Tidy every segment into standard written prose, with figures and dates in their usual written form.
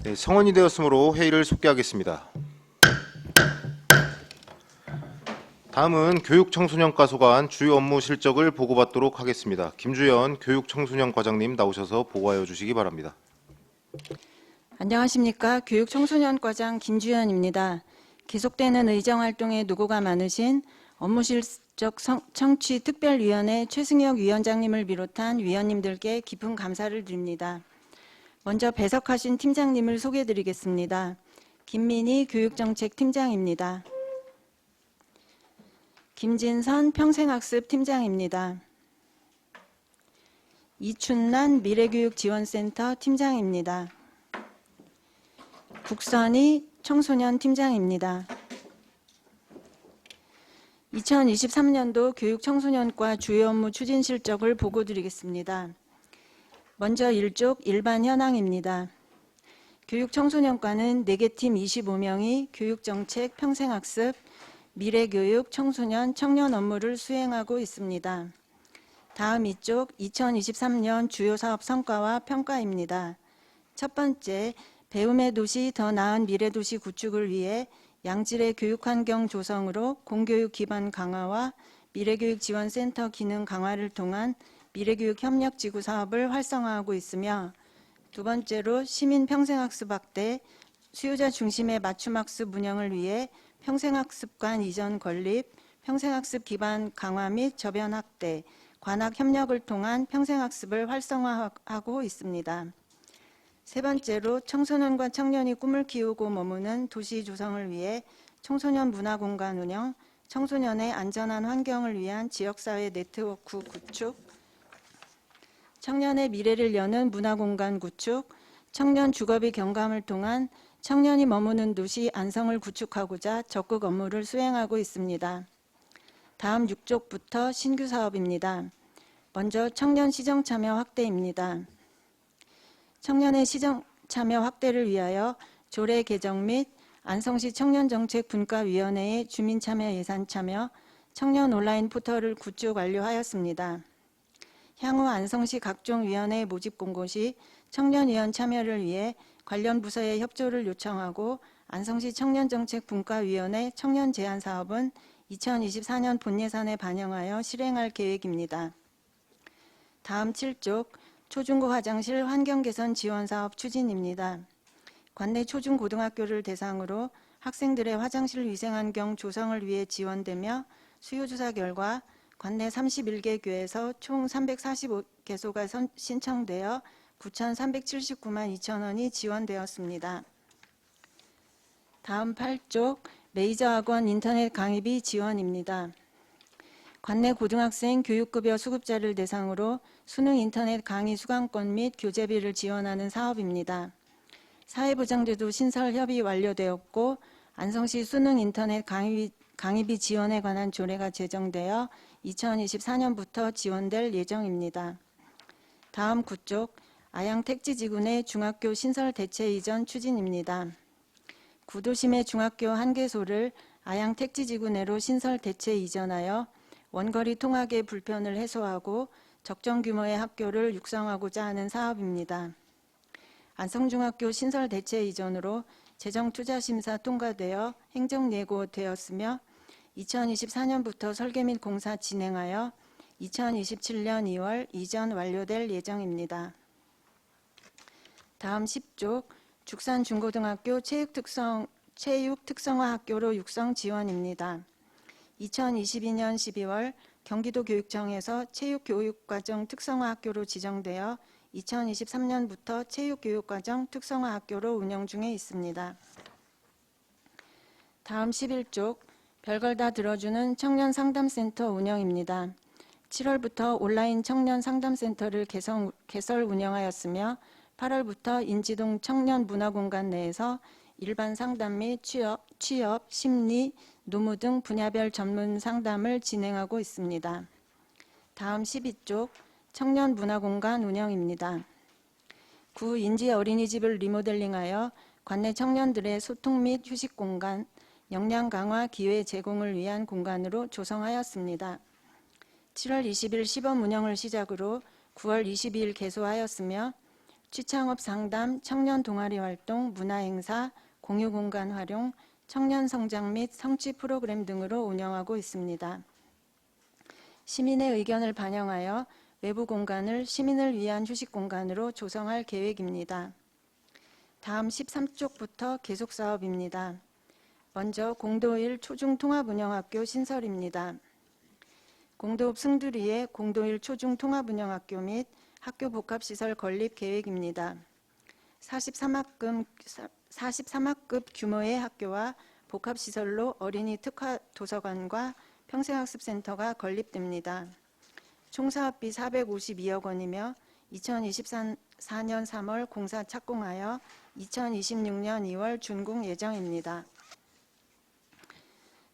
네, 성원이 되었으므로 회의를 속개하겠습니다. 다음은 교육청소년과 소관 주요 업무 실적을 보고받도록 하겠습니다. 김주연 교육청소년과장님 나오셔서 보고하여 주시기 바랍니다. 안녕하십니까. 교육청소년과장 김주연입니다. 계속되는 의정활동에 노고가 많으신 업무실적 청취특별위원회 최승혁 위원장님을 비롯한 위원님들께 깊은 감사를 드립니다. 먼저 배석하신 팀장님을 소개해드리겠습니다. 김민희 교육정책팀장입니다. 김진선 평생학습팀장입니다. 이춘란 미래교육지원센터 팀장입니다. 국선희 청소년 팀장입니다. 2023년도 교육청소년과 주요 업무 추진 실적을 보고드리겠습니다. 먼저 1쪽 일반 현황입니다. 교육청소년과는 4개 팀 25명이 교육정책, 평생학습, 미래교육, 청소년, 청년 업무를 수행하고 있습니다. 다음 2쪽 2023년 주요 사업 성과와 평가입니다. 첫 번째, 배움의 도시 더 나은 미래도시 구축을 위해 양질의 교육환경 조성으로 공교육 기반 강화와 미래교육지원센터 기능 강화를 통한 미래교육 협력지구 사업을 활성화하고 있으며, 두 번째로 시민 평생학습 확대, 수요자 중심의 맞춤학습 운영을 위해 평생학습관 이전 건립, 평생학습 기반 강화 및 저변 확대, 관학 협력을 통한 평생학습을 활성화하고 있습니다. 세 번째로 청소년과 청년이 꿈을 키우고 머무는 도시 조성을 위해 청소년 문화공간 운영, 청소년의 안전한 환경을 위한 지역사회 네트워크 구축, 청년의 미래를 여는 문화공간 구축, 청년 주거비 경감을 통한 청년이 머무는 도시 안성을 구축하고자 적극 업무를 수행하고 있습니다. 다음 6쪽부터 신규 사업입니다. 먼저 청년 시정 참여 확대입니다. 청년의 시정 참여 확대를 위하여 조례 개정 및 안성시 청년정책분과위원회의 주민참여 예산 참여, 청년 온라인 포털을 구축 완료하였습니다. 향후 안성시 각종 위원회 모집 공고 시 청년위원 참여를 위해 관련 부서의 협조를 요청하고, 안성시 청년정책분과위원회 청년 제안 사업은 2024년 본예산에 반영하여 실행할 계획입니다. 다음 7쪽 초중고 화장실 환경 개선 지원 사업 추진입니다. 관내 초중고등학교를 대상으로 학생들의 화장실 위생환경 조성을 위해 지원되며, 수요조사 결과 관내 31개 교에서 총 345개소가 신청되어 9,379만 2천 원이 지원되었습니다. 다음 8쪽 메이저 학원 인터넷 강의비 지원입니다. 관내 고등학생 교육급여 수급자를 대상으로 수능 인터넷 강의 수강권 및 교재비를 지원하는 사업입니다. 사회보장제도 신설 협의 완료되었고, 안성시 수능 인터넷 강의비 지원에 관한 조례가 제정되어 2024년부터 지원될 예정입니다. 다음 9쪽 아양택지지구 내 중학교 신설 대체 이전 추진입니다. 구도심의 중학교 1개소를 아양택지지구 내로 신설 대체 이전하여 원거리 통학의 불편을 해소하고 적정 규모의 학교를 육성하고자 하는 사업입니다. 안성중학교 신설 대체 이전으로 재정투자심사 통과되어 행정예고되었으며 2024년부터 설계 및 공사 진행하여 2027년 2월 이전 완료될 예정입니다. 다음 10쪽 죽산중고등학교 체육특성화 학교로 육성 지원입니다. 2022년 12월 경기도교육청에서 체육교육과정 특성화 학교로 지정되어 2023년부터 체육교육과정 특성화 학교로 운영 중에 있습니다. 다음 11쪽 별걸 다 들어주는 청년상담센터 운영입니다. 7월부터 온라인 청년상담센터를 개설 운영하였으며 8월부터 인지동 청년문화공간 내에서 일반 상담 및 취업, 심리, 노무 등 분야별 전문 상담을 진행하고 있습니다. 다음 12쪽 청년문화공간 운영입니다. 구 인지 어린이집을 리모델링하여 관내 청년들의 소통 및 휴식 공간, 역량 강화 기회 제공을 위한 공간으로 조성하였습니다. 7월 20일 시범 운영을 시작으로 9월 22일 개소하였으며 취창업 상담, 청년 동아리 활동, 문화행사, 공유공간 활용, 청년 성장 및 성취 프로그램 등으로 운영하고 있습니다. 시민의 의견을 반영하여 외부 공간을 시민을 위한 휴식 공간으로 조성할 계획입니다. 다음 13쪽부터 계속 사업입니다. 먼저 공도일 초중통합운영학교 신설입니다. 공도읍 승두리에 공도일 초중통합운영학교 및 학교 복합시설 건립 계획입니다. 43학급 규모의 학교와 복합시설로 어린이 특화 도서관과 평생학습센터가 건립됩니다. 총 사업비 452억 원이며 2024년 3월 공사 착공하여 2026년 2월 준공 예정입니다.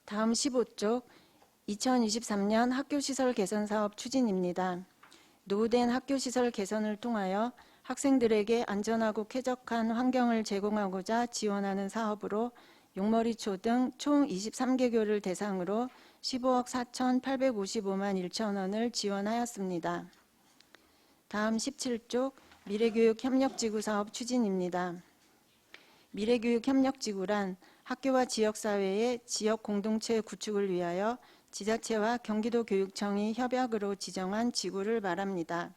다음 15쪽 2023년 학교시설 개선 사업 추진입니다. 노후된 학교시설 개선을 통하여 학생들에게 안전하고 쾌적한 환경을 제공하고자 지원하는 사업으로 용머리초 등 총 23개교를 대상으로 15억 4,855만 1천 원을 지원하였습니다. 다음 17쪽 미래교육 협력지구 사업 추진입니다. 미래교육 협력지구란 학교와 지역사회의 지역 공동체 구축을 위하여 지자체와 경기도교육청이 협약으로 지정한 지구를 말합니다.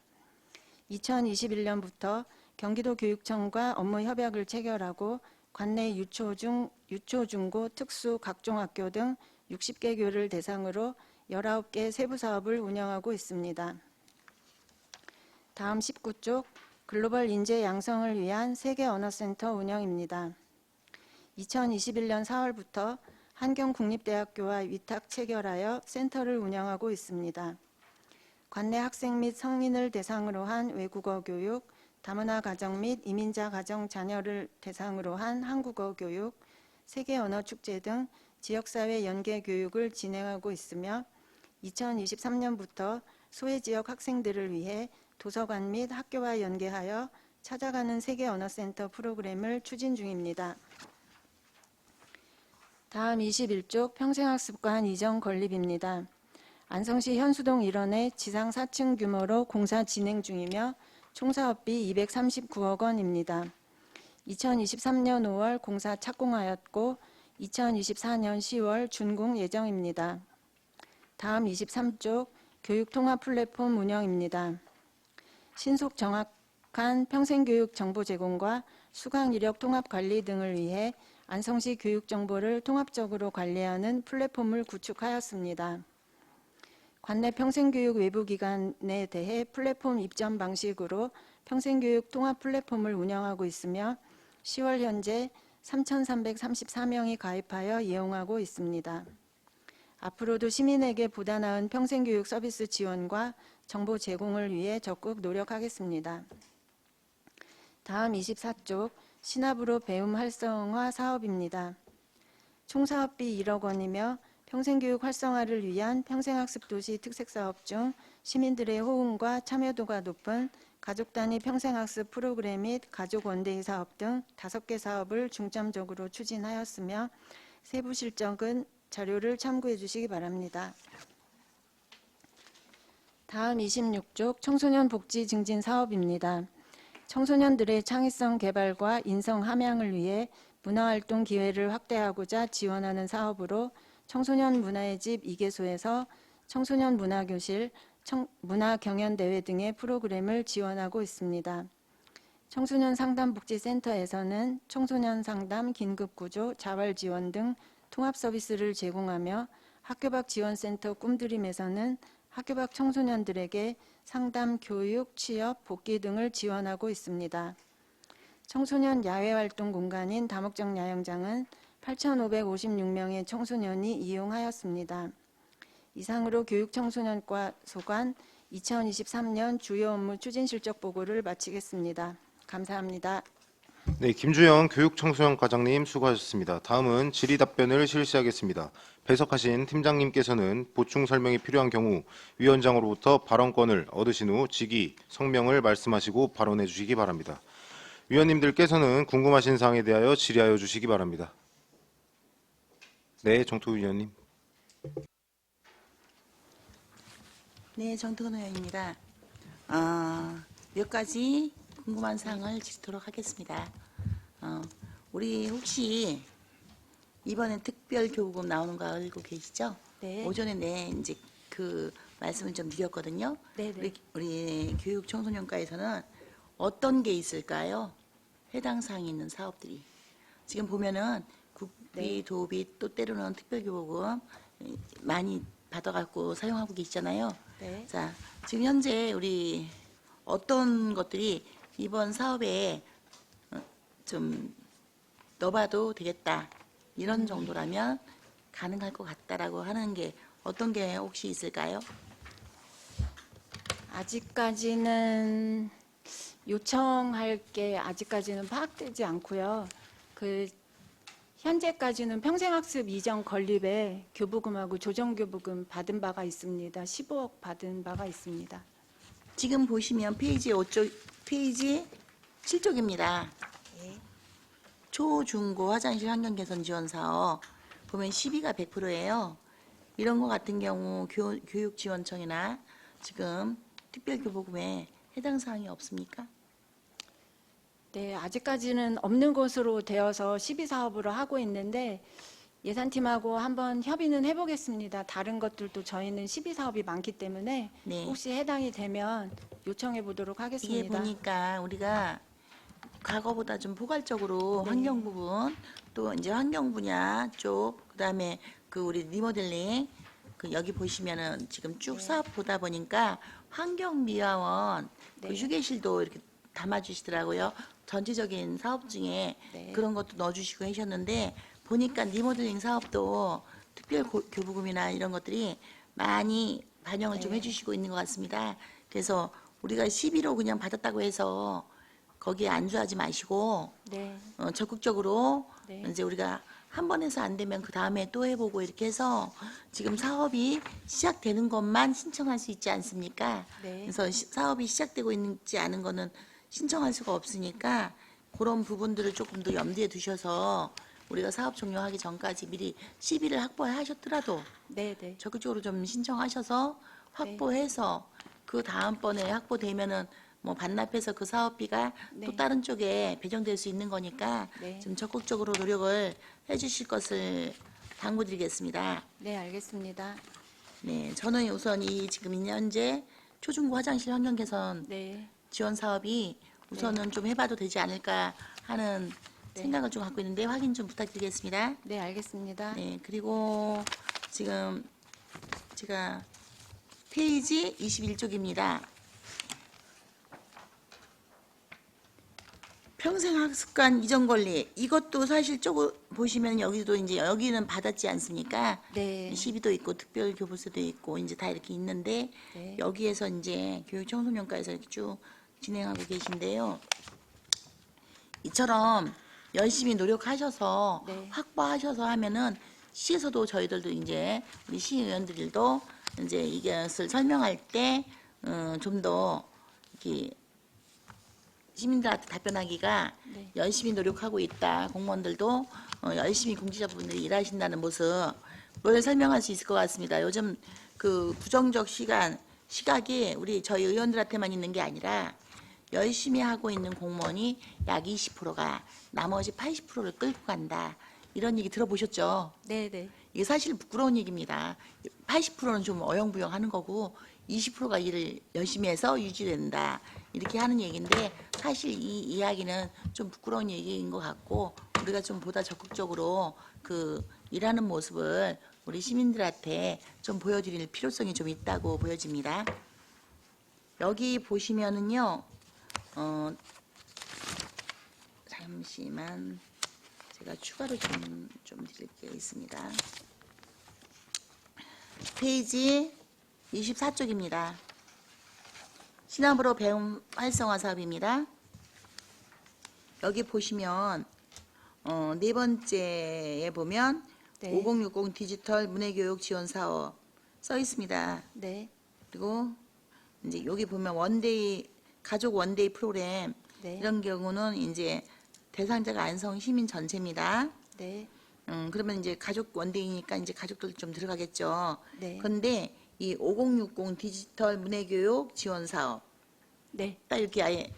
2021년부터 경기도교육청과 업무 협약을 체결하고 관내 유초, 중고, 특수, 각종학교 등 60개 교를 대상으로 19개 세부사업을 운영하고 있습니다. 다음 19쪽 글로벌 인재 양성을 위한 세계언어센터 운영입니다. 2021년 4월부터 한경국립대학교와 위탁 체결하여 센터를 운영하고 있습니다. 관내 학생 및 성인을 대상으로 한 외국어 교육, 다문화 가정 및 이민자 가정 자녀를 대상으로 한 한국어 교육, 세계 언어 축제 등 지역사회 연계 교육을 진행하고 있으며 2023년부터 소외 지역 학생들을 위해 도서관 및 학교와 연계하여 찾아가는 세계 언어센터 프로그램을 추진 중입니다. 다음 21쪽 평생학습관 이전 건립입니다. 안성시 현수동 1원에 지상 4층 규모로 공사 진행 중이며 총 사업비 239억 원입니다. 2023년 5월 공사 착공하였고 2024년 10월 준공 예정입니다. 다음 23쪽 교육통합 플랫폼 운영입니다. 신속 정확한 평생교육 정보 제공과 수강 이력 통합 관리 등을 위해 안성시 교육 정보를 통합적으로 관리하는 플랫폼을 구축하였습니다. 관내 평생교육 외부기관에 대해 플랫폼 입점 방식으로 평생교육 통합 플랫폼을 운영하고 있으며 10월 현재 3,334명이 가입하여 이용하고 있습니다. 앞으로도 시민에게 보다 나은 평생교육 서비스 지원과 정보 제공을 위해 적극 노력하겠습니다. 다음 24쪽 신압으로 배움 활성화 사업입니다. 총 사업비 1억 원이며 평생교육 활성화를 위한 평생학습도시 특색사업 중 시민들의 호응과 참여도가 높은 가족단위 평생학습 프로그램 및 가족원데이 사업 등 5개 사업을 중점적으로 추진하였으며 세부 실적은 자료를 참고해 주시기 바랍니다. 다음 26쪽 청소년 복지 증진 사업입니다. 청소년들의 창의성 개발과 인성 함양을 위해 문화활동 기회를 확대하고자 지원하는 사업으로 청소년 문화의 집 2개소에서 청소년 문화교실, 문화경연대회 등의 프로그램을 지원하고 있습니다. 청소년 상담복지센터에서는 청소년 상담, 긴급구조, 자활지원 등 통합 서비스를 제공하며 학교 밖 지원센터 꿈드림에서는 학교 밖 청소년들에게 상담, 교육, 취업, 복귀 등을 지원하고 있습니다. 청소년 야외활동 공간인 다목적 야영장은 8,556명의 청소년이 이용하였습니다. 이상으로 교육청소년과 소관 2023년 주요 업무 추진 실적 보고를 마치겠습니다. 감사합니다. 네, 김주영 교육청소년과장님 수고하셨습니다. 다음은 질의답변을 실시하겠습니다. 배석하신 팀장님께서는 보충 설명이 필요한 경우 위원장으로부터 발언권을 얻으신 후 직위, 성명을 말씀하시고 발언해 주시기 바랍니다. 위원님들께서는 궁금하신 사항에 대하여 질의하여 주시기 바랍니다. 네, 정토 위원님. 네, 정토근 의원입니다. 몇 가지 궁금한 사항을 짚도록 하겠습니다. 우리 혹시 이번에 특별 교부금 나오는 거 알고 계시죠? 네. 오전에 이제 그 말씀을 좀 드렸거든요. 네네. 우리 교육 청소년과에서는 어떤 게 있을까요? 해당 사항이 있는 사업들이. 지금 보면은 국비, 네. 도비, 또 때로는 특별교부금 많이 받아갖고 사용하고 계시잖아요. 네. 자, 지금 현재 우리 어떤 것들이 이번 사업에 좀 넣어봐도 되겠다. 이런 정도라면 가능할 것 같다라고 하는 게 어떤 게 혹시 있을까요? 아직까지는 요청할 게 아직까지는 파악되지 않고요. 그 현재까지는 평생학습 이전 건립에 교부금하고 조정교부금 받은 바가 있습니다. 15억 받은 바가 있습니다. 지금 보시면 페이지 5쪽, 페이지 7쪽입니다. 초, 중, 고 화장실 환경 개선 지원 사업 보면 12가 100%예요. 이런 거 같은 경우 교육지원청이나 지금 특별교부금에 해당 사항이 없습니까? 네, 아직까지는 없는 것으로 되어서 12사업으로 하고 있는데 예산팀하고 한번 협의는 해보겠습니다. 다른 것들도 저희는 12사업이 많기 때문에 네. 혹시 해당이 되면 요청해 보도록 이게 하겠습니다. 보니까 우리가 과거보다 좀 포괄적으로 네. 환경 부분, 또 이제 환경 분야 쪽, 그다음에 그 우리 리모델링, 그 여기 보시면은 지금 쭉 네. 사업 보다 보니까 환경미화원, 그 네. 휴게실도 이렇게 담아주시더라고요. 전체적인 사업 중에 네. 그런 것도 넣어주시고 하셨는데 보니까 리모델링 사업도 특별 교부금이나 이런 것들이 많이 반영을 좀 네. 해주시고 있는 것 같습니다. 그래서 우리가 11호 그냥 받았다고 해서 거기에 안주하지 마시고 네. 적극적으로 네. 이제 우리가 한 번 해서 안 되면 그 다음에 또 해보고 이렇게 해서 지금 사업이 시작되는 것만 신청할 수 있지 않습니까? 네. 그래서 사업이 시작되고 있지 않은 거는 신청할 수가 없으니까 그런 부분들을 조금 더 염두에 두셔서 우리가 사업 종료하기 전까지 미리 시비를 확보하셨더라도 네, 네. 적극적으로 좀 신청하셔서 확보해서 그 다음번에 확보되면은 뭐 반납해서 그 사업비가 네. 또 다른 쪽에 배정될 수 있는 거니까 네. 좀 적극적으로 노력을 해주실 것을 당부드리겠습니다. 네, 알겠습니다. 네, 저는 우선 이 지금 현재 초중고 화장실 환경 개선 네. 지원 사업이 우선은 좀 해봐도 되지 않을까 하는 네. 생각을 좀 갖고 있는데 확인 좀 부탁드리겠습니다. 네, 알겠습니다. 네, 그리고 지금 제가 페이지 21쪽입니다. 평생학습관 이전 권리 이것도 사실 조금 보시면 여기도 이제 여기는 받았지 않습니까? 네. 시비도 있고 특별 교부세도 있고 이제 다 이렇게 있는데 네. 여기에서 이제 교육 청소년과에서 이렇게 쭉 진행하고 계신데요. 이처럼 열심히 노력하셔서 네. 확보하셔서 하면은 시에서도 저희들도 이제 우리 시의원들도 이제 이것을 설명할 때 좀 더 이렇게 시민들한테 답변하기가 네. 열심히 노력하고 있다. 공무원들도 열심히 공직자분들이 일하신다는 모습을 설명할 수 있을 것 같습니다. 요즘 그 부정적 시각이 우리 저희 의원들한테만 있는 게 아니라 열심히 하고 있는 공무원이 약 20%가 나머지 80%를 끌고 간다. 이런 얘기 들어보셨죠? 네, 네. 이게 사실 부끄러운 얘기입니다. 80%는 좀 어영부영 하는 거고 20%가 일을 열심히 해서 유지된다. 이렇게 하는 얘기인데 사실 이 이야기는 좀 부끄러운 얘기인 것 같고 우리가 좀 보다 적극적으로 그 일하는 모습을 우리 시민들한테 좀 보여드릴 필요성이 좀 있다고 보여집니다. 여기 보시면은요, 잠시만 제가 추가로 좀 드릴 게 있습니다. 페이지 24쪽입니다. 시나브로 배움 활성화 사업입니다. 여기 보시면 네 번째에 보면 네. 5060 디지털 문해교육 지원 사업 써 있습니다. 네. 그리고 이제 여기 보면 원데이 가족 원데이 프로그램 네. 이런 경우는 이제 대상자가 안성 시민 전체입니다. 네. 그러면 이제 가족 원데이니까 이제 가족들 좀 들어가겠죠. 네. 그런데 이 5060 디지털 문해교육 지원 사업 네. 딱 이렇게 아예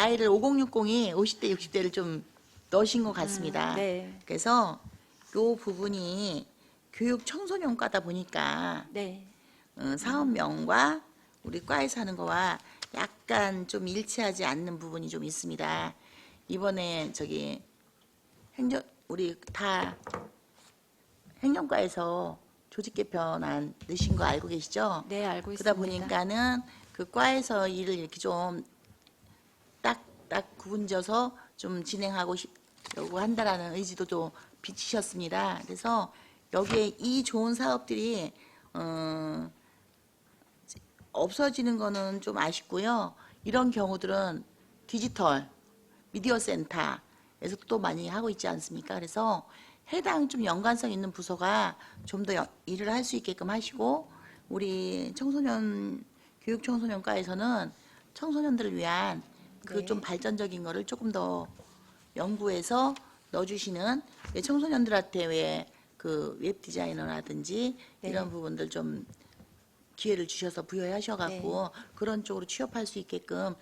나이를 5060이 50대, 60대를 좀 넣으신 것 같습니다. 네. 그래서 요 부분이 교육 청소년과다 보니까 네. 사업명과 우리 과에서 하는 거와 약간 좀 일치하지 않는 부분이 좀 있습니다. 이번에 저기 우리 다 행정과에서 조직 개편안 넣으신 거 알고 계시죠? 네, 알고 그러다 있습니다. 보니까는 그 과에서 일을 이렇게 좀 딱 구분져서 좀 진행하고 한다라는 의지도 좀 비치셨습니다. 그래서 여기에 이 좋은 사업들이 없어지는 거는 좀 아쉽고요. 이런 경우들은 디지털 미디어 센터에서 또 많이 하고 있지 않습니까? 그래서 해당 좀 연관성 있는 부서가 좀 더 일을 할 수 있게끔 하시고 우리 교육 청소년과에서는 청소년들을 위한 그 네. 좀 발전적인 거를 조금 더 연구해서 넣어주시는 청소년들한테 왜 그 웹 디자이너라든지 네. 이런 부분들 좀 기회를 주셔서 부여하셔갖고 그런 쪽으로 취업할 수 있게끔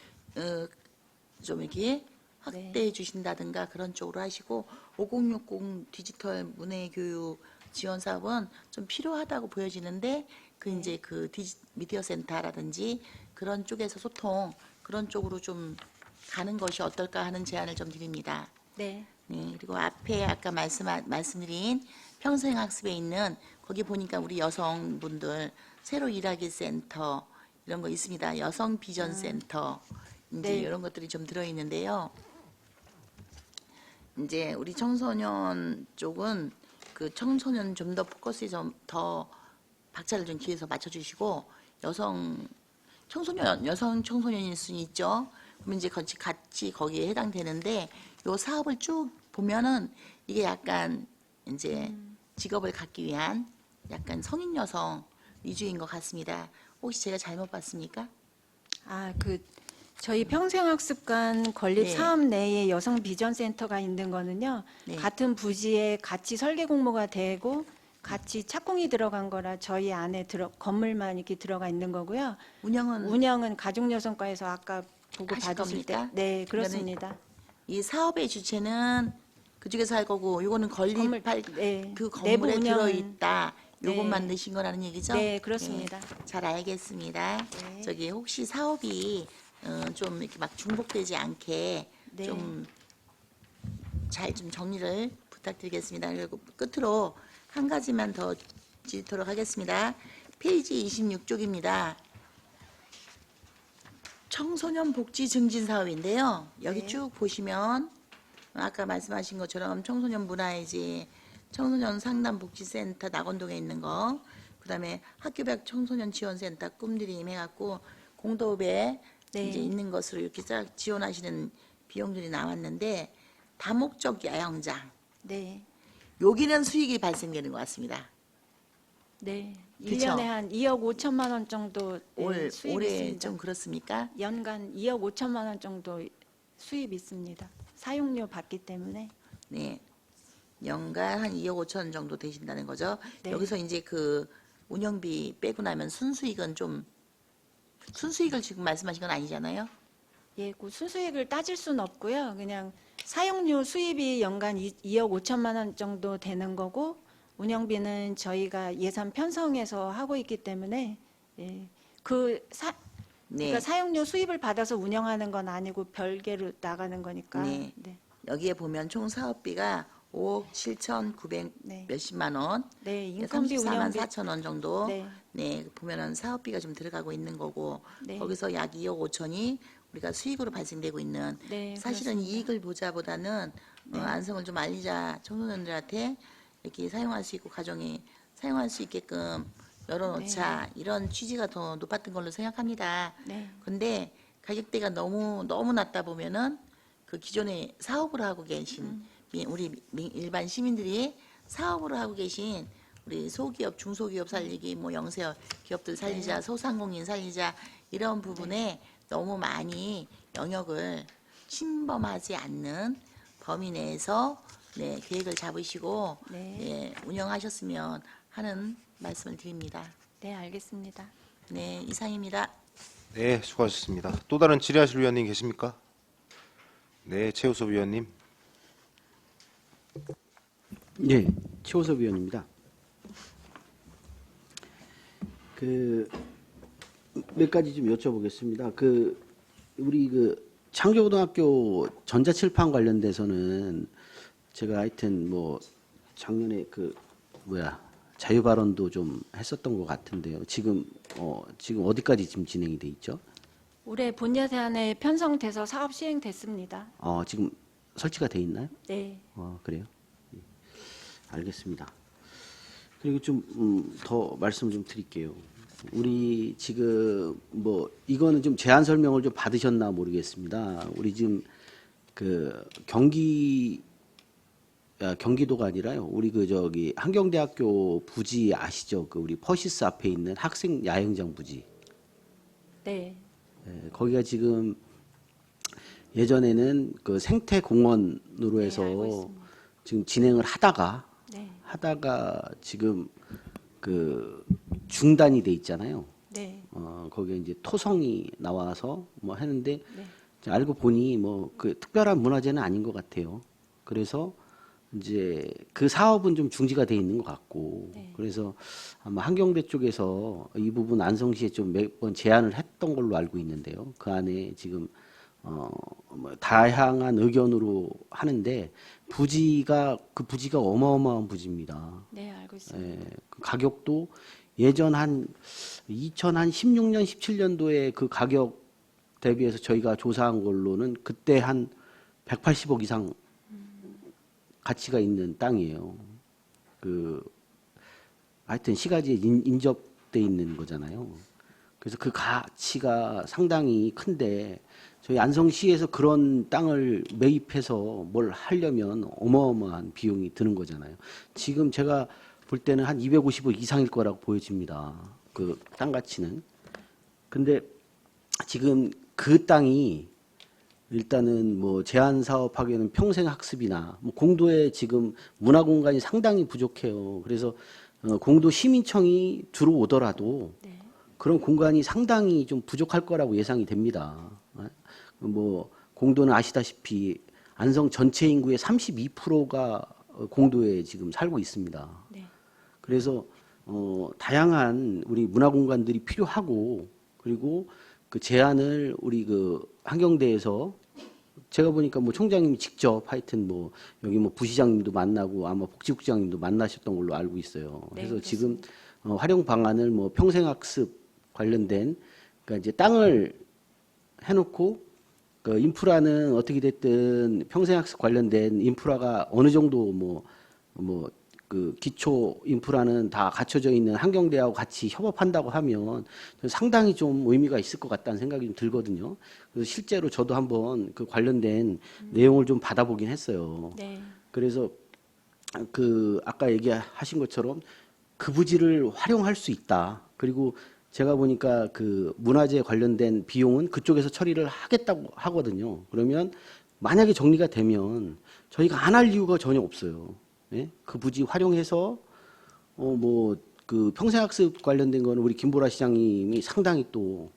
좀 이렇게 확대해 주신다든가 그런 쪽으로 하시고 5060 디지털 문해교육 지원 사업은 좀 필요하다고 보여지는데 그 이제 그 미디어 센터라든지 그런 쪽에서 소통 그런 쪽으로 좀 가는 것이 어떨까 하는 제안을 좀 드립니다. 네. 네, 그리고 앞에 아까 말씀드린 평생학습에 있는 거기 보니까 우리 여성분들 새로 일하기 센터 이런 거 있습니다. 여성 비전 센터 이제 네. 이런 것들이 좀 들어 있는데요. 이제 우리 청소년 쪽은 그 청소년 좀 더 포커스에 좀 더 박차를 좀 기해서 맞춰주시고 여성 청소년일 수는 있죠. 그러면 이제 같이 거기에 해당되는데 요 사업을 쭉 보면은 이게 약간 이제 직업을 갖기 위한 약간 성인 여성 위주인 것 같습니다. 혹시 제가 잘못 봤습니까? 저희 평생학습관 건립 네. 사업 내에 여성 비전 센터가 있는 거는요. 네. 같은 부지에 같이 설계 공모가 되고 같이 착공이 들어간 거라 저희 안에 건물만 이렇게 들어가 있는 거고요. 운영은 가족여성과에서 아까 보고 하실 받으실 때, 겁니까? 네, 그러면은 그렇습니다. 이 사업의 주체는 그쪽에서 할 거고 요거는 건립할 네, 그 내부 건물에 운영은- 들어있다. 요것만 네. 넣으신 거라는 얘기죠? 네, 그렇습니다. 잘 알겠습니다. 네. 저기 혹시 사업이 좀 이렇게 막 중복되지 않게 네. 좀 잘 좀 정리를 부탁드리겠습니다. 그리고 끝으로 한 가지만 더 짚도록 하겠습니다. 페이지 26쪽입니다. 청소년 복지 증진 사업인데요. 여기 네. 쭉 보시면 아까 말씀하신 것처럼 청소년 문화이지 청소년 상담복지센터 낙원동에 있는 거 그다음에 학교별 청소년 지원센터 꿈드림 해갖고 공도읍에 네. 이제 있는 것으로 이렇게 쫙 지원하시는 비용들이 나왔는데 다목적 야영장 네, 여기는 수익이 발생되는 것 같습니다. 네. 그쵸? 1년에 한 2억 5천만 원 정도 수입이 올해 있습니다. 좀 그렇습니까? 연간 2억 5천만 원 정도 수입이 있습니다. 사용료 받기 때문에. 네. 연간 한 2억 5천 정도 되신다는 거죠. 네. 여기서 이제 그 운영비 빼고 나면 순수익은 좀 순수익을 지금 말씀하신 건 아니잖아요. 예, 그 순수익을 따질 수는 없고요. 그냥 사용료 수입이 연간 2억 5천만 원 정도 되는 거고 운영비는 저희가 예산 편성해서 하고 있기 때문에 예, 그러니까 네. 사용료 수입을 받아서 운영하는 건 아니고 별개로 나가는 거니까. 네. 네, 여기에 보면 총 사업비가 5억 7,900 네. 몇십만 원, 네, 인건비 34만 운영비 4천 원 정도 네. 네, 보면은 사업비가 좀 들어가고 있는 거고 네. 거기서 약 2억 5천이 우리가 수익으로 발생되고 있는 네, 사실은 그렇습니다. 이익을 보자보다는 안성을 좀 알리자 청소년들한테 이렇게 사용할 수 있고 가정이 사용할 수 있게끔 열어놓자 이런 취지가 더 높았던 걸로 생각합니다. 네. 근데 가격대가 너무 낮다 보면은 그 기존에 사업을 하고 계신 우리 일반 시민들이 사업을 하고 계신 우리 소기업, 중소기업 살리기, 뭐 영세 기업들 살리자, 소상공인 살리자 이런 부분에 너무 많이 영역을 침범하지 않는 범위 내에서 네, 계획을 잡으시고 네. 예, 운영하셨으면 하는 말씀을 드립니다. 네, 알겠습니다. 네, 이상입니다. 네, 수고하셨습니다. 또 다른 질의하실 위원님 계십니까? 네, 최우섭 위원님. 네, 최호섭 위원입니다. 몇 가지 좀 여쭤보겠습니다. 우리 창조고등학교 전자칠판 관련돼서는 제가 하여튼 뭐 작년에 자유 발언도 좀 했었던 것 같은데요. 지금 어디까지 지금 진행이 돼 있죠? 올해 본 예산에 편성돼서 사업 시행됐습니다. 지금 설치가 돼 있나요? 네. 그래요? 예, 알겠습니다. 그리고 좀 더 말씀 좀 드릴게요. 우리 지금 이거는 좀 제안 설명을 좀 받으셨나 모르겠습니다. 우리 지금 경기도가 아니라요. 우리 한경대학교 부지 아시죠? 우리 퍼시스 앞에 있는 학생 야영장 부지. 네. 거기가 지금 예전에는 생태공원으로 네, 해서 알고 있습니다. 지금 진행을 하다가 네. 지금 중단이 돼 있잖아요. 네. 거기에 이제 토성이 나와서 했는데 네. 알고 보니 특별한 문화재는 아닌 것 같아요. 그래서 이제 그 사업은 좀 중지가 돼 있는 것 같고, 네. 그래서 아마 한경대 쪽에서 이 부분 안성시에 좀 몇 번 제안을 했던 걸로 알고 있는데요. 그 안에 지금 다양한 의견으로 하는데 그 부지가 어마어마한 부지입니다. 네, 알고 있습니다. 그 가격도 예전 한 2016년, 17년도에 그 가격 대비해서 저희가 조사한 걸로는 그때 한 180억 이상 가치가 있는 땅이에요. 하여튼 시가지에 인접돼 있는 거잖아요. 그래서 그 가치가 상당히 큰데 저희 안성시에서 그런 땅을 매입해서 뭘 하려면 어마어마한 비용이 드는 거잖아요. 지금 제가 볼 때는 한 250억 이상일 거라고 보여집니다. 그 땅 가치는. 근데 지금 그 땅이 일단은 제한 사업하기에는 평생 학습이나 공도에 지금 문화 공간이 상당히 부족해요. 그래서 공도 시민청이 들어오더라도 네. 그런 공간이 상당히 좀 부족할 거라고 예상이 됩니다. 공도는 아시다시피 안성 전체 인구의 32%가 공도에 지금 살고 있습니다. 네. 그래서 다양한 우리 문화 공간들이 필요하고, 그리고 그 제안을 우리 한경대에서 제가 보니까 총장님이 직접 하여튼 여기 부시장님도 만나고 아마 복지국장님도 만나셨던 걸로 알고 있어요. 네, 그래서 그렇습니다. 지금 활용 방안을 평생학습 관련된, 그러니까 이제 땅을 해놓고 인프라는 어떻게 됐든 평생학습 관련된 인프라가 어느 정도 기초 인프라는 다 갖춰져 있는 한경대하고 같이 협업한다고 하면 상당히 좀 의미가 있을 것 같다는 생각이 좀 들거든요. 그래서 실제로 저도 한번 그 관련된 내용을 좀 받아보긴 했어요. 네. 그래서 아까 얘기하신 것처럼 그 부지를 활용할 수 있다. 그리고 제가 보니까 문화재 관련된 비용은 그쪽에서 처리를 하겠다고 하거든요. 그러면 만약에 정리가 되면 저희가 안 할 이유가 전혀 없어요. 예? 그 부지 활용해서 평생학습 관련된 거는 우리 김보라 시장님이 상당히 또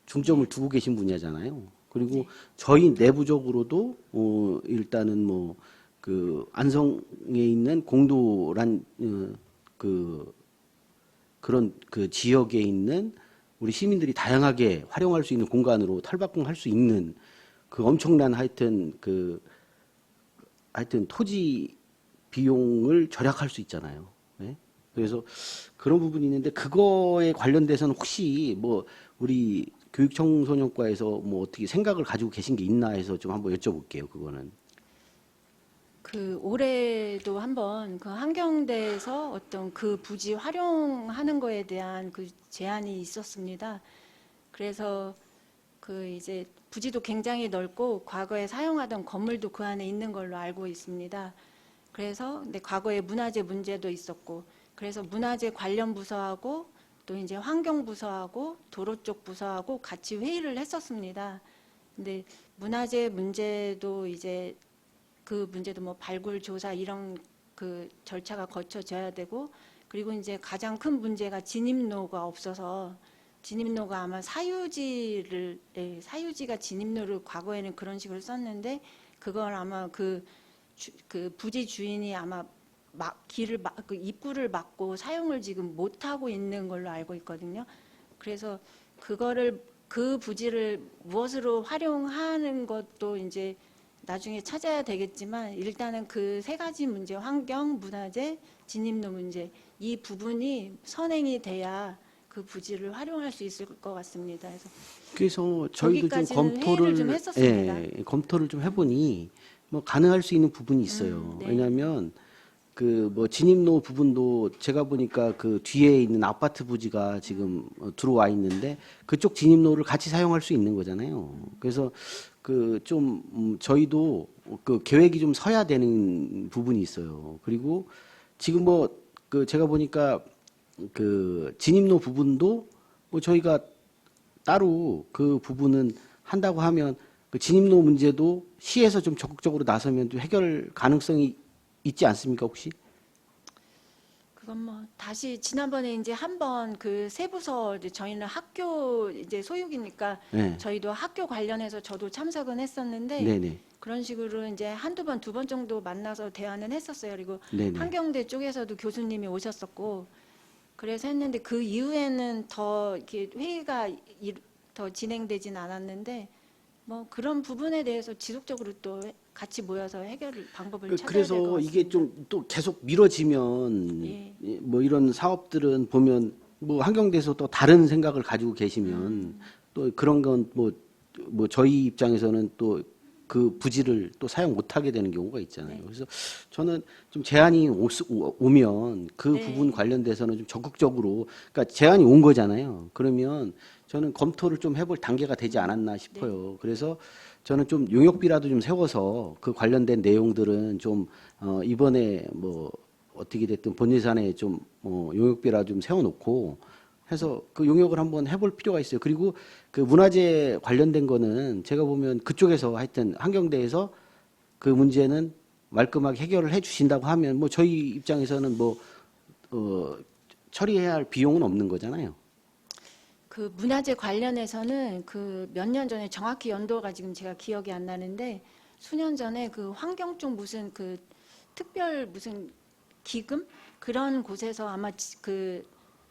중점을 두고 계신 분야잖아요. 그리고 저희 내부적으로도 일단은 안성에 있는 공도란 그런 지역에 있는 우리 시민들이 다양하게 활용할 수 있는 공간으로 탈바꿈할 수 있는 엄청난 하여튼 토지 비용을 절약할 수 있잖아요. 네? 그래서 그런 부분이 있는데 그거에 관련돼서는 혹시 우리 교육청소년과에서 어떻게 생각을 가지고 계신 게 있나 해서 좀 한번 여쭤볼게요. 그거는. 올해도 한번 한경대에서 어떤 부지 활용하는 거에 대한 제안이 있었습니다. 그래서 이제 부지도 굉장히 넓고 과거에 사용하던 건물도 그 안에 있는 걸로 알고 있습니다. 그래서 근데 과거에 문화재 문제도 있었고, 그래서 문화재 관련 부서하고 또 이제 환경부서하고 도로 쪽 부서하고 같이 회의를 했었습니다. 근데 문화재 문제도 이제 그 문제도 발굴 조사 이런 절차가 거쳐져야 되고, 그리고 이제 가장 큰 문제가 진입로가 없어서 진입로가 아마 사유지가 진입로를 과거에는 그런 식으로 썼는데 그걸 아마 그 부지 주인이 아마 그 입구를 막고 사용을 지금 못 하고 있는 걸로 알고 있거든요. 그래서 그 부지를 무엇으로 활용하는 것도 이제 나중에 찾아야 되겠지만 일단은 그 세 가지 문제, 환경, 문화재, 진입로 문제 이 부분이 선행이 돼야 그 부지를 활용할 수 있을 것 같습니다. 그래서 저희도 좀 거기까지는 회의를 좀 했었습니다. 검토를 좀 해보니 뭐 가능할 수 있는 부분이 있어요. 네. 왜냐하면 그 뭐 진입로 부분도 제가 보니까 그 뒤에 있는 아파트 부지가 지금 들어와 있는데 그쪽 진입로를 같이 사용할 수 있는 거잖아요. 그래서 그 좀 저희도 그 계획이 좀 서야 되는 부분이 있어요. 그리고 지금 뭐 그 제가 보니까 그 진입로 부분도 뭐 저희가 따로 그 부분은 한다고 하면 그 진입로 문제도 시에서 좀 적극적으로 나서면 또 해결 가능성이 있지 않습니까 혹시? 그건 뭐 다시 지난번에 이제 한번 그 세부서 이제 저희는 학교 이제 소유기니까 네. 저희도 학교 관련해서 저도 참석은 했었는데 네네. 그런 식으로 이제 한두 번, 두 번 정도 만나서 대화는 했었어요. 그리고 네네. 환경대 쪽에서도 교수님이 오셨었고 그래서 했는데 그 이후에는 더 이렇게 회의가 더 진행되진 않았는데 뭐 그런 부분에 대해서 지속적으로 또 같이 모여서 해결 방법을 찾아야 될 것 그래서 같습니다. 이게 좀 또 계속 미뤄지면 예. 뭐 이런 사업들은 보면 뭐 환경대에서 또 다른 생각을 가지고 계시면 또 그런 건 뭐 저희 입장에서는 또 그 부지를 또 사용 못하게 되는 경우가 있잖아요. 네. 그래서 저는 좀 제안이 오면 그 네. 부분 관련돼서는 좀 적극적으로 그러니까 제안이 온 거잖아요. 그러면 저는 검토를 좀 해볼 단계가 되지 않았나 싶어요. 그래서 저는 좀 용역비라도 좀 세워서 그 관련된 내용들은 좀 이번에 뭐 어떻게 됐든 본 예산에 좀 용역비라 좀 세워놓고 해서 그 용역을 한번 해볼 필요가 있어요. 그리고 그 문화재 관련된 거는 제가 보면 그쪽에서 하여튼 환경대에서 그 문제는 말끔하게 해결을 해주신다고 하면 뭐 저희 입장에서는 뭐 처리해야 할 비용은 없는 거잖아요. 그 문화재 관련해서는 그 몇 년 전에 정확히 연도가 지금 제가 기억이 안 나는데 수년 전에 그 환경 쪽 무슨 그 특별 무슨 기금 그런 곳에서 아마 그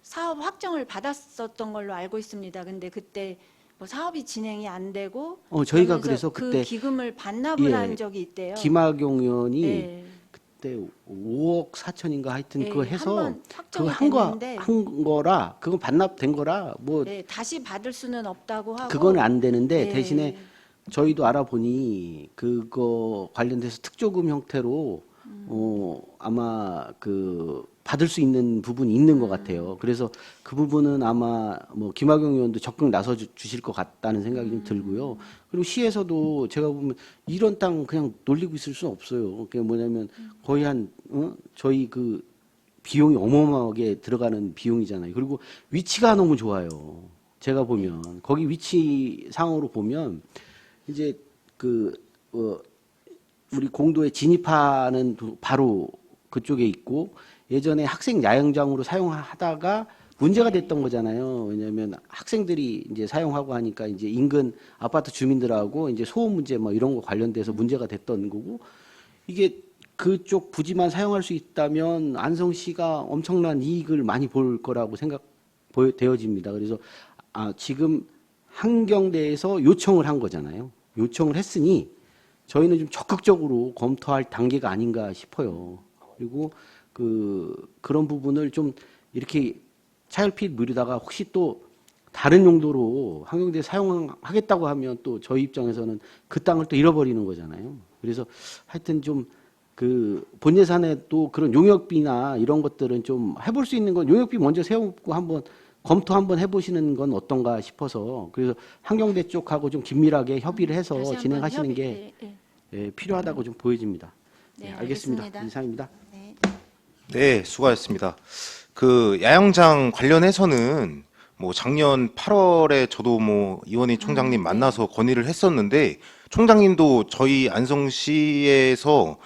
사업 확정을 받았었던 걸로 알고 있습니다. 근데 그때 뭐 사업이 진행이 안 되고 저희가 그러면서 그래서 그 그때 기금을 반납을 예, 한 적이 있대요. 김학용 의원이 네. 그때 5억 4천인가 하여튼 네, 그거 해서 한번 그거 확정이 됐는데 한 거라 그건 반납된 거라 뭐 네, 다시 받을 수는 없다고 하고 그건 안 되는데 네. 대신에 저희도 알아보니 그거 관련돼서 특조금 형태로 아마 그 받을 수 있는 부분이 있는 것 같아요. 그래서 그 부분은 아마 뭐 김학용 의원도 적극 나서 주실 것 같다는 생각이 좀 들고요. 그리고 시에서도 제가 보면 이런 땅 그냥 놀리고 있을 수는 없어요. 그게 뭐냐면 거의 저희 그 비용이 어마어마하게 들어가는 비용이잖아요. 그리고 위치가 너무 좋아요. 제가 보면 거기 위치상으로 보면 이제 우리 공도에 진입하는 바로 그쪽에 있고 예전에 학생 야영장으로 사용하다가 문제가 됐던 거잖아요. 왜냐하면 학생들이 이제 사용하고 하니까 이제 인근 아파트 주민들하고 이제 소음 문제 뭐 이런 거 관련돼서 문제가 됐던 거고 이게 그쪽 부지만 사용할 수 있다면 안성시가 엄청난 이익을 많이 볼 거라고 되어집니다. 그래서 지금 환경대에서 요청을 한 거잖아요. 요청을 했으니 저희는 좀 적극적으로 검토할 단계가 아닌가 싶어요. 그리고 그런 부분을 좀 이렇게 차일피일 미루다가 혹시 또 다른 용도로 환경대 사용하겠다고 하면 또 저희 입장에서는 그 땅을 또 잃어버리는 거잖아요. 그래서 하여튼 좀 그 본 예산에 또 그런 용역비나 이런 것들은 좀 해볼 수 있는 건 용역비 먼저 세우고 한번 검토 한번 해보시는 건 어떤가 싶어서 그래서 환경대 쪽하고 좀 긴밀하게 협의를 해서 다시 한번 진행하시는 게 예. 필요하다고 좀 보여집니다. 네, 알겠습니다. 알겠습니다. 이상입니다. 네. 네, 수고하셨습니다. 그 야영장 관련해서는 뭐 작년 8월에 저도 뭐 이원희 총장님 만나서 건의를 했었는데 총장님도 저희 안성시에서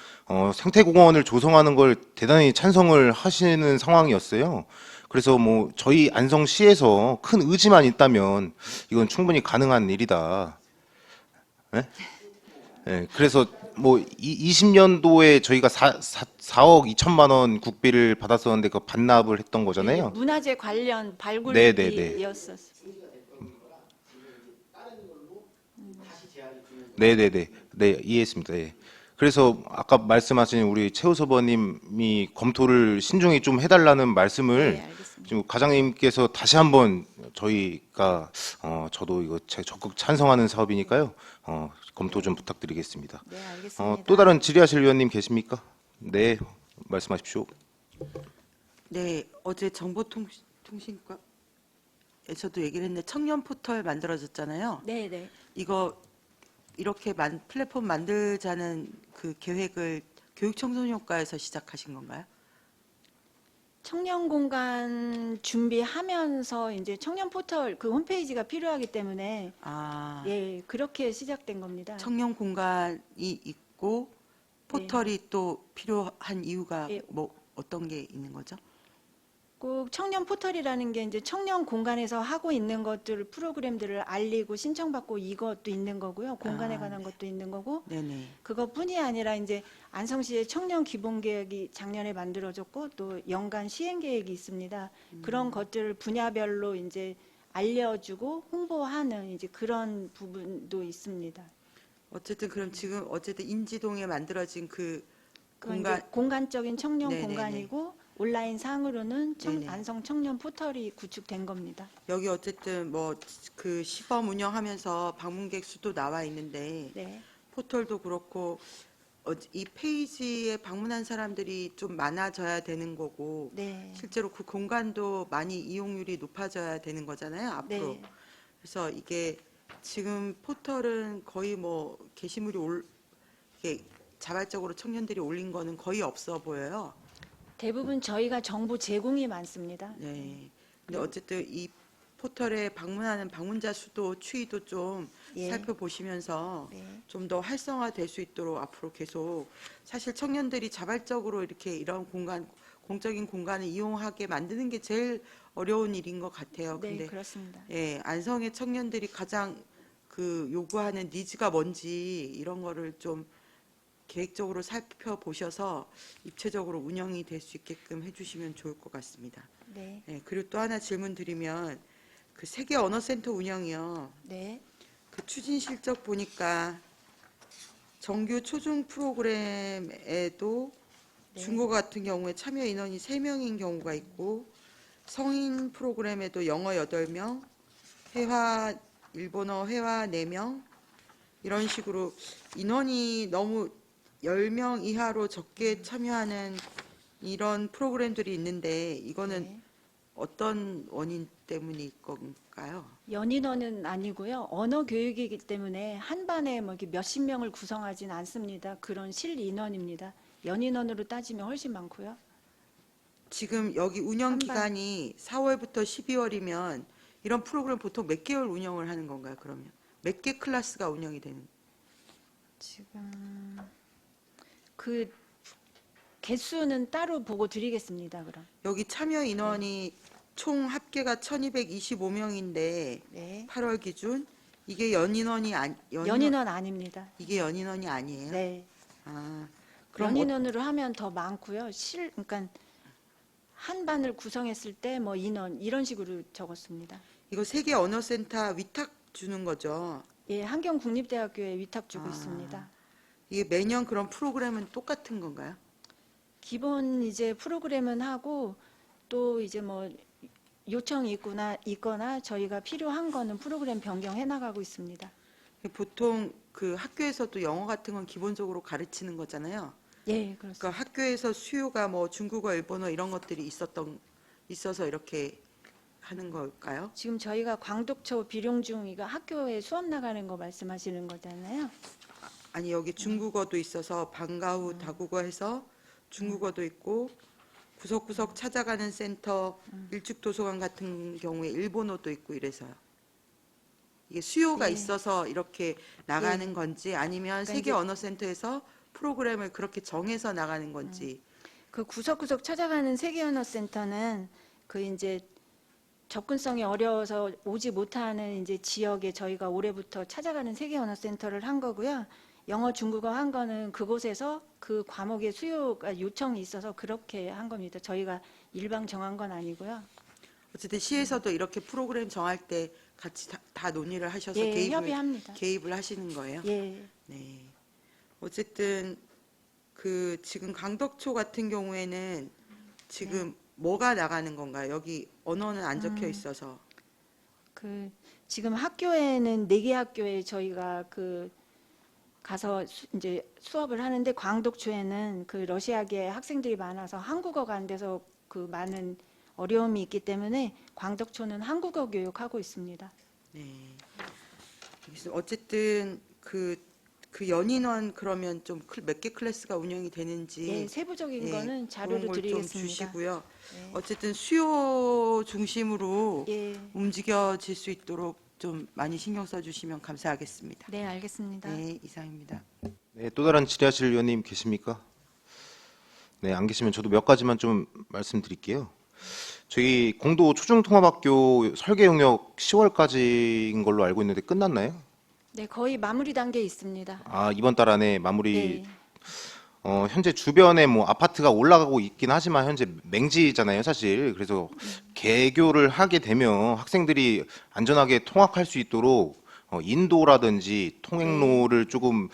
생태공원을 조성하는 걸 대단히 찬성을 하시는 상황이었어요. 그래서 뭐 저희 안성시에서 큰 의지만 있다면 이건 충분히 가능한 일이다. 네? 예, 그래서 뭐 20년도에 저희가 4억 2천만 원 국비를 받았었는데 그 반납을 했던 거잖아요. 문화재 관련 네, 네, 네. 발굴비였었어요. 네네네. 네, 이해했습니다. 예. 그래서 아까 말씀하신 우리 최우섭 의원님이 검토를 신중히 좀 해달라는 말씀을 네, 알겠습니다. 지금 과장님께서 다시 한번 저희가 저도 이거 적극 찬성하는 사업이니까요. 검토 좀 부탁드리겠습니다. 네, 알겠습니다. 또 다른 질의하실 위원님 계십니까? 네, 말씀하십시오. 네, 어제 정보통신과에서도 얘기를 했는데 청년 포털 만들어졌잖아요. 네, 네. 이거 이렇게 플랫폼 만들자는 그 계획을 교육청소년과에서 시작하신 건가요? 청년 공간 준비하면서 이제 청년 포털 그 홈페이지가 필요하기 때문에 아, 예, 그렇게 시작된 겁니다. 청년 공간이 있고 포털이 또 필요한 이유가 예. 뭐 어떤 게 있는 거죠? 꼭 청년 포털이라는 게 이제 청년 공간에서 하고 있는 것들 프로그램들을 알리고 신청받고 이것도 있는 거고요. 공간에 아, 관한 것도 있는 거고 네네. 그것뿐이 아니라 이제 안성시의 청년 기본 계획이 작년에 만들어졌고 또 연간 시행 계획이 있습니다. 그런 것들을 분야별로 이제 알려주고 홍보하는 이제 그런 부분도 있습니다. 어쨌든 그럼 지금 어쨌든 인지동에 만들어진 그 그건 공간 이제 공간적인 청년 네네네. 공간이고 온라인 상으로는 네네. 안성 청년 포털이 구축된 겁니다. 여기 어쨌든 뭐 그 시범 운영하면서 방문객 수도 나와 있는데 네. 포털도 그렇고 이 페이지에 방문한 사람들이 좀 많아져야 되는 거고 네. 실제로 그 공간도 많이 이용률이 높아져야 되는 거잖아요, 앞으로. 네. 그래서 이게 지금 포털은 거의 뭐 게시물이 이게 자발적으로 청년들이 올린 거는 거의 없어 보여요. 대부분 저희가 정보 제공이 많습니다. 네. 근데 어쨌든 이 포털에 방문하는 방문자 수도 추이도 좀 예. 살펴보시면서 네. 좀 더 활성화될 수 있도록 앞으로 계속 사실 청년들이 자발적으로 이렇게 이런 공적인 공간을 이용하게 만드는 게 제일 어려운 일인 것 같아요. 네, 근데 그렇습니다. 예, 안성의 청년들이 가장 그 요구하는 니즈가 뭔지 이런 거를 좀 계획적으로 살펴보셔서 입체적으로 운영이 될 수 있게끔 해주시면 좋을 것 같습니다. 네. 네, 그리고 또 하나 질문 드리면 그 세계 언어센터 운영이요. 네. 그 추진 실적 보니까 정규 초중 프로그램에도 네. 중국어 같은 경우에 참여 인원이 3명인 경우가 있고 성인 프로그램에도 영어 8명, 회화 일본어 회화 4명 이런 식으로 인원이 너무 10명 이하로 적게 참여하는 이런 프로그램들이 있는데 이거는 네. 어떤 원인 때문일 건가요? 연인원은 아니고요. 언어 교육이기 때문에 한 반에 뭐 이렇게 몇십 명을 구성하진 않습니다. 그런 실 인원입니다. 연인원으로 따지면 훨씬 많고요. 지금 여기 운영 한 반. 기간이 4월부터 12월이면 이런 프로그램 보통 몇 개월 운영을 하는 건가요? 그러면 몇 개 클래스가 운영이 되는? 지금 그 개수는 따로 보고 드리겠습니다. 그럼. 여기 참여 인원이 총 합계가 1,225명인데 네. 8월 기준 이게 연인원이 연인원 아닙니다. 이게 연인원이 아니에요? 네. 아, 그럼 연인원으로 하면 더 많고요. 그러니까 한 반을 구성했을 때 뭐 인원 이런 식으로 적었습니다. 이거 세계 언어센터 위탁 주는 거죠? 예, 한경국립대학교에 위탁 주고 아. 있습니다. 이게 매년 그런 프로그램은 똑같은 건가요? 기본 이제 프로그램은 하고 또 이제 뭐 요청이 있거나 저희가 필요한 거는 프로그램 변경해 나가고 있습니다. 보통 그 학교에서도 영어 같은 건 기본적으로 가르치는 거잖아요. 예, 그렇습니다. 그러니까 학교에서 수요가 뭐 중국어, 일본어 이런 것들이 있어서 이렇게 하는 걸까요? 지금 저희가 광독초 비룡중 이거 학교에 수업 나가는 거 말씀하시는 거잖아요. 아니 여기 중국어도 있어서 방과후 다국어 해서 중국어도 있고 구석구석 찾아가는 센터 일축도서관 같은 경우에 일본어도 있고 이래서요. 이게 수요가 예. 있어서 이렇게 나가는 건지 아니면 그러니까 세계 이제 언어센터에서 프로그램을 그렇게 정해서 나가는 건지 그 구석구석 찾아가는 세계언어센터는 그 이제 접근성이 어려워서 오지 못하는 이제 지역에 저희가 올해부터 찾아가는 세계 언어 센터를 한 거고요. 영어, 중국어 한 거는 그곳에서 그 과목의 수요가 요청이 있어서 그렇게 한 겁니다. 저희가 일방 정한 건 아니고요. 어쨌든 시에서도 이렇게 프로그램 정할 때 같이 다 논의를 하셔서 예, 협의합니다. 개입을 하시는 거예요. 예. 네. 어쨌든 그 지금 강덕초 같은 경우에는 지금 뭐가 나가는 건가요? 여기 언어는 안 적혀 있어서. 그 지금 학교에는 4개 학교에 저희가 그 가서 이제 수업을 하는데 광덕초에는 그 러시아계 학생들이 많아서 한국어가 안 돼서 그 많은 어려움이 있기 때문에 광덕초는 한국어 교육하고 있습니다. 네. 알겠습니다. 어쨌든 그 연인원 그러면 좀 몇 개 클래스가 운영이 되는지 예, 세부적인 예, 거는 그런 자료를 걸 좀 드리겠습니다. 주시고요. 네. 어쨌든 수요 중심으로 예, 움직여질 수 있도록 좀 많이 신경 써주시면 감사하겠습니다. 네, 알겠습니다. 네, 이상입니다. 네, 또 다른 질의하실 의원님 계십니까? 네, 안 계시면 저도 몇 가지만 좀 말씀드릴게요. 저희 공도 초중통합학교 설계 용역 10월까지인 걸로 알고 있는데 끝났나요? 네, 거의 마무리 단계에 있습니다. 아, 이번 달 안에 마무리. 네, 현재 주변에 뭐 아파트가 올라가고 있긴 하지만 현재 맹지잖아요, 사실. 그래서 개교를 하게 되면 학생들이 안전하게 통학할 수 있도록 인도라든지 통행로를 조금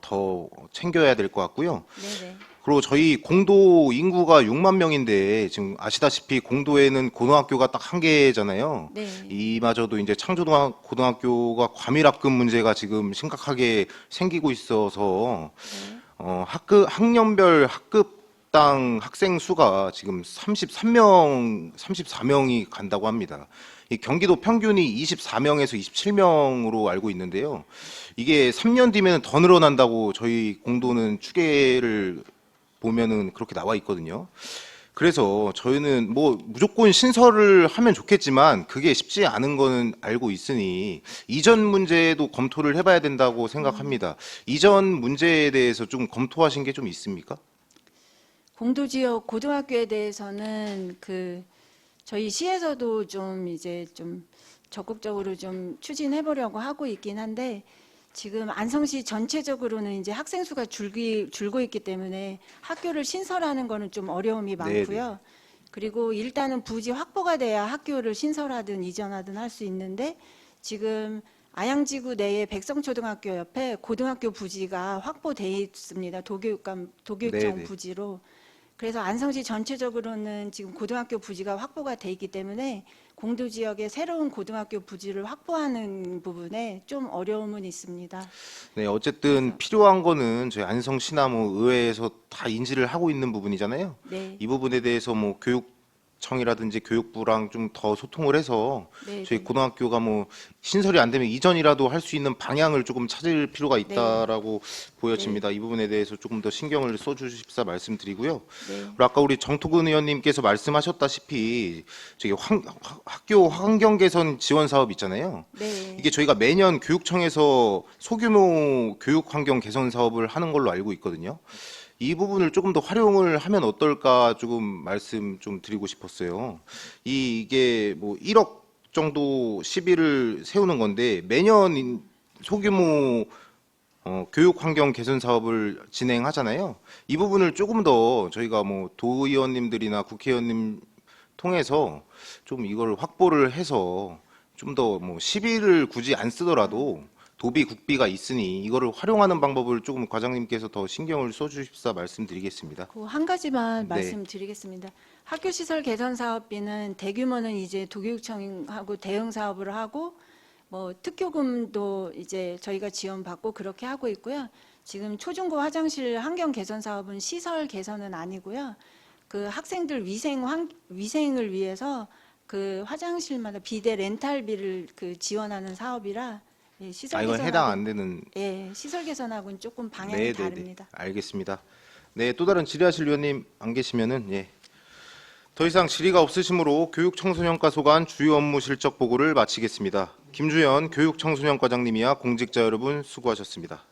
더 챙겨야 될 것 같고요. 네, 네. 그리고 저희 공도 인구가 6만 명인데 지금 아시다시피 공도에는 고등학교가 딱 한 개잖아요. 네. 이마저도 이제 창조고등학교가 과밀학급 문제가 지금 심각하게 생기고 있어서 학년별 학급당 학생 수가 지금 34명이 간다고 합니다. 이 경기도 평균이 24명에서 27명으로 알고 있는데요. 이게 3년 뒤면 더 늘어난다고 저희 공도는 추계를 보면은 그렇게 나와 있거든요. 그래서 저희는 뭐 무조건 신설을 하면 좋겠지만 그게 쉽지 않은 거는 알고 있으니 이전 문제도 검토를 해봐야 된다고 생각합니다. 이전 문제에 대해서 좀 검토하신 게 좀 있습니까? 공도 지역 고등학교에 대해서는 그 저희 시에서도 좀 이제 좀 적극적으로 좀 추진해 보려고 하고 있긴 한데 지금 안성시 전체적으로는 이제 학생 수가 줄고 있기 때문에 학교를 신설하는 거는 좀 어려움이 많고요. 그리고 일단은 부지 확보가 돼야 학교를 신설하든 이전하든 할 수 있는데 지금 아양지구 내에 백성초등학교 옆에 고등학교 부지가 확보돼 있습니다. 도교육청 네네. 부지로. 그래서 안성시 전체적으로는 지금 고등학교 부지가 확보가 돼 있기 때문에 공도 지역에 새로운 고등학교 부지를 확보하는 부분에 좀 어려움은 있습니다. 네, 어쨌든 필요한 거는 저희 안성 시나무 의회에서 다 인지를 하고 있는 부분이잖아요. 네, 이 부분에 대해서 뭐 교육청이라든지 교육부랑 좀 더 소통을 해서 네, 저희 네. 고등학교가 뭐 신설이 안 되면 이전이라도 할 수 있는 방향을 조금 찾을 필요가 있다라고 보여집니다. 이 부분에 대해서 조금 더 신경을 써주십사 말씀드리고요. 네. 그리고 아까 우리 정토근 의원님께서 말씀하셨다시피 저기 학교 환경 개선 지원 사업 있잖아요. 네. 이게 저희가 매년 교육청에서 소규모 교육 환경 개선 사업을 하는 걸로 알고 있거든요. 이 부분을 조금 더 활용을 하면 어떨까 조금 말씀 좀 드리고 싶었어요. 이게 뭐 1억 정도 시비를 세우는 건데 매년 소규모 교육 환경 개선 사업을 진행하잖아요. 이 부분을 조금 더 저희가 뭐 도의원님들이나 국회의원님 통해서 좀 이걸 확보를 해서 좀 더 뭐 시비를 굳이 안 쓰더라도 도비 국비가 있으니 이거를 활용하는 방법을 조금 과장님께서 더 신경을 써주십사 말씀드리겠습니다. 그 한 가지만 네. 말씀드리겠습니다. 학교 시설 개선 사업비는 대규모는 이제 도교육청하고 대응 사업을 하고 뭐 특교금도 이제 저희가 지원받고 그렇게 하고 있고요. 지금 초중고 화장실 환경 개선 사업은 시설 개선은 아니고요. 그 학생들 위생을 위해서 그 화장실마다 비대 렌탈비를 그 지원하는 사업이라 예, 시설 이건 개선하고 해당 안 되는. 예, 시설 개선하고는 조금 방향이 네네네. 다릅니다. 알겠습니다. 네, 또 다른 질의하실 위원님 안 계시면은 예. 더 이상 질의가 없으시므로 교육청소년과 소관 주요 업무 실적 보고를 마치겠습니다. 김주현 교육청소년과장님이야 공직자 여러분 수고하셨습니다.